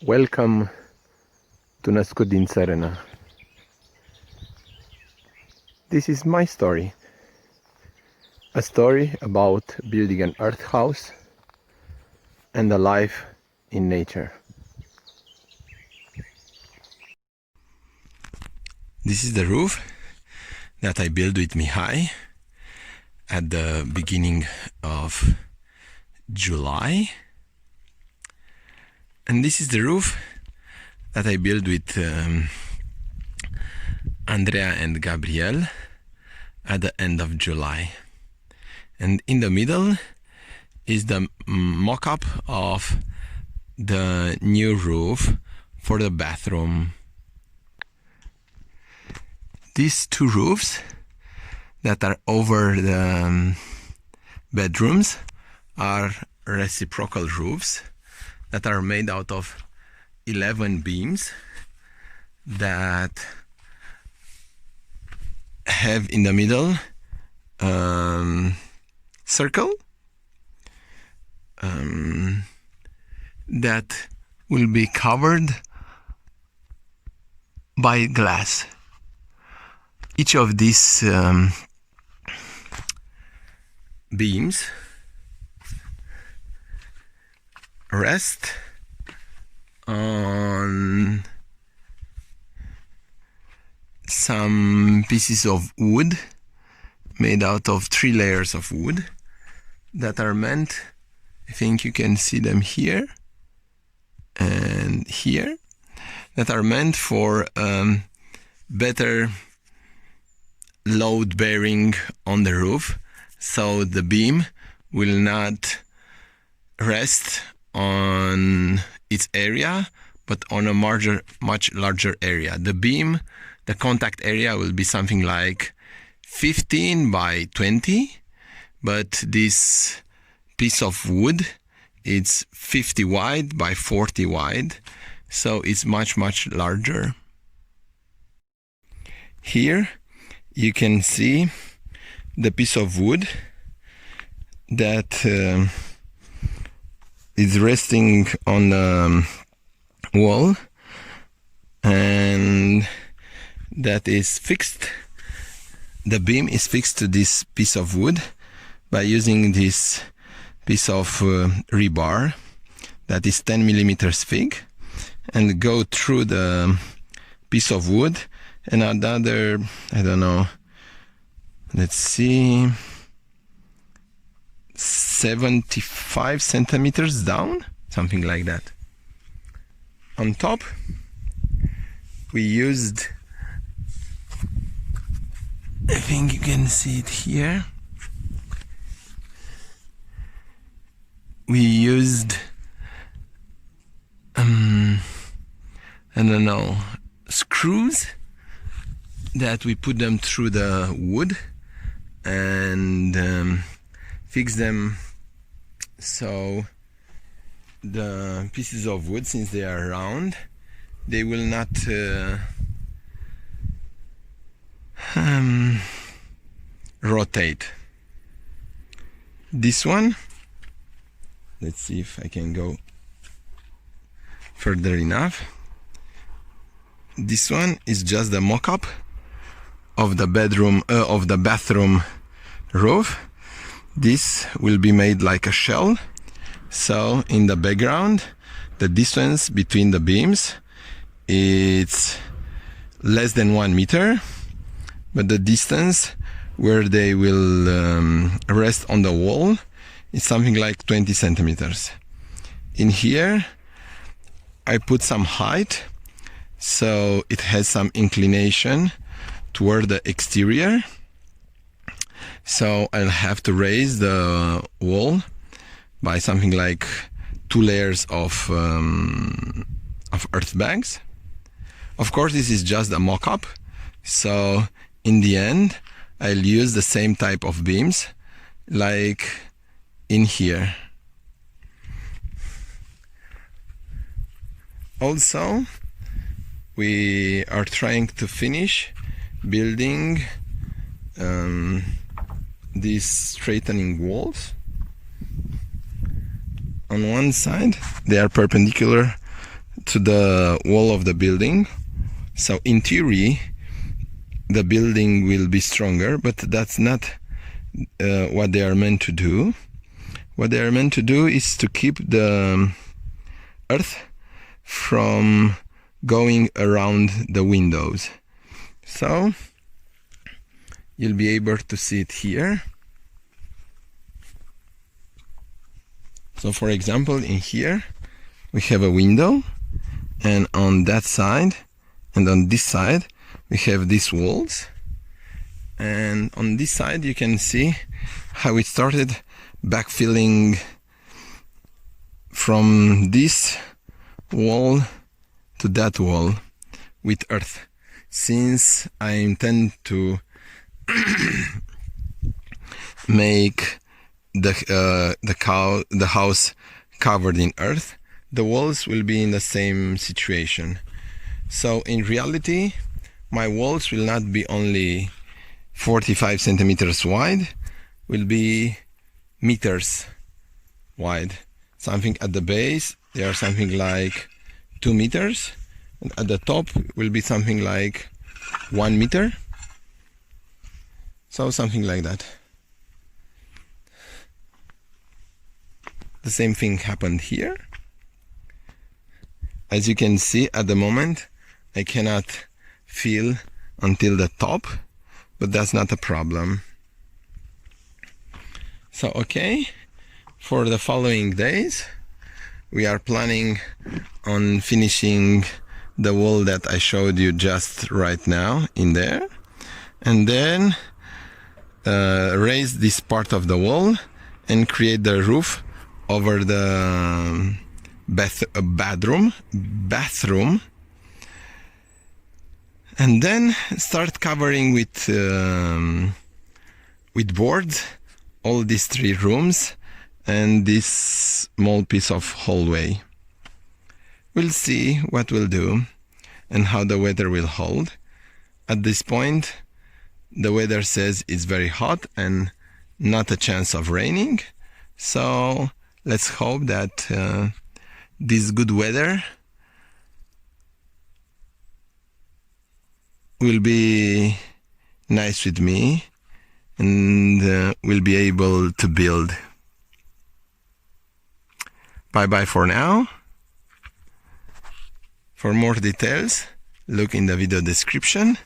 Welcome to Născut din Țărână. This is my story. A story about building an earth house and a life in nature. This is the roof that I built with Mihai at the beginning of July. And this is the roof that I built with Andrea and Gabriel at the end of July. And in the middle is the mock-up of the new roof for the bathroom. These two roofs that are over the bedrooms are reciprocal roofs that are made out of 11 beams that have in the middle circle that will be covered by glass. Each of these beams rest on some pieces of wood made out of 3 layers of wood that are meant, I think you can see them here and here, that are meant for better load bearing on the roof, so the beam will not rest on its area but on a much larger area. The beam, the contact area will be something like 15 by 20, but this piece of wood, it's 50 wide by 40 wide, so it's much larger. Here you can see the piece of wood that is resting on the wall and that is fixed. The beam is fixed to this piece of wood by using this piece of rebar that is 10 millimeters thick and go through the piece of wood and another, I don't know, let's see, 75 centimeters down, something like that. On top we used, I think you can see it here, we used I don't know, screws that we put them through the wood and fix them so the pieces of wood, since they are round, they will not rotate. This one, let's see if I can go further enough. This one is just the mock-up of the bathroom roof. This will be made like a shell, so in the background the distance between the beams it's less than 1 meter, but the distance where they will rest on the wall is something like 20 centimeters. In here I put some height, so it has some inclination toward the exterior, so I'll have to raise the wall by something like 2 layers of earth bags. Of course this is just a mock-up, so in the end I'll use the same type of beams like in here. Also we are trying to finish building these straightening walls. On one side they are perpendicular to the wall of the building. So in theory, the building will be stronger, but that's not what they are meant to do. What they are meant to do is to keep the earth from going around the windows. So you'll be able to see it here. So for example, in here we have a window, and on that side and on this side we have these walls, and on this side you can see how it started backfilling from this wall to that wall with earth, since I intend to make the house covered in earth. The walls will be in the same situation. So in reality, my walls will not be only 45 centimeters wide, will be meters wide. Something at the base, they are something like 2 meters, and at the top will be something like 1 meter. So something like that. The same thing happened here. As you can see, at the moment I cannot feel until the top, but that's not a problem. So okay, for the following days we are planning on finishing the wall that I showed you just right now in there, and then raise this part of the wall and create the roof over the bathroom, and then start covering with boards all these 3 rooms and this small piece of hallway. We'll see what we'll do and how the weather will hold. At this point, the weather says it's very hot and not a chance of raining. So let's hope that this good weather will be nice with me and will be able to build. Bye bye for now. For more details, look in the video description.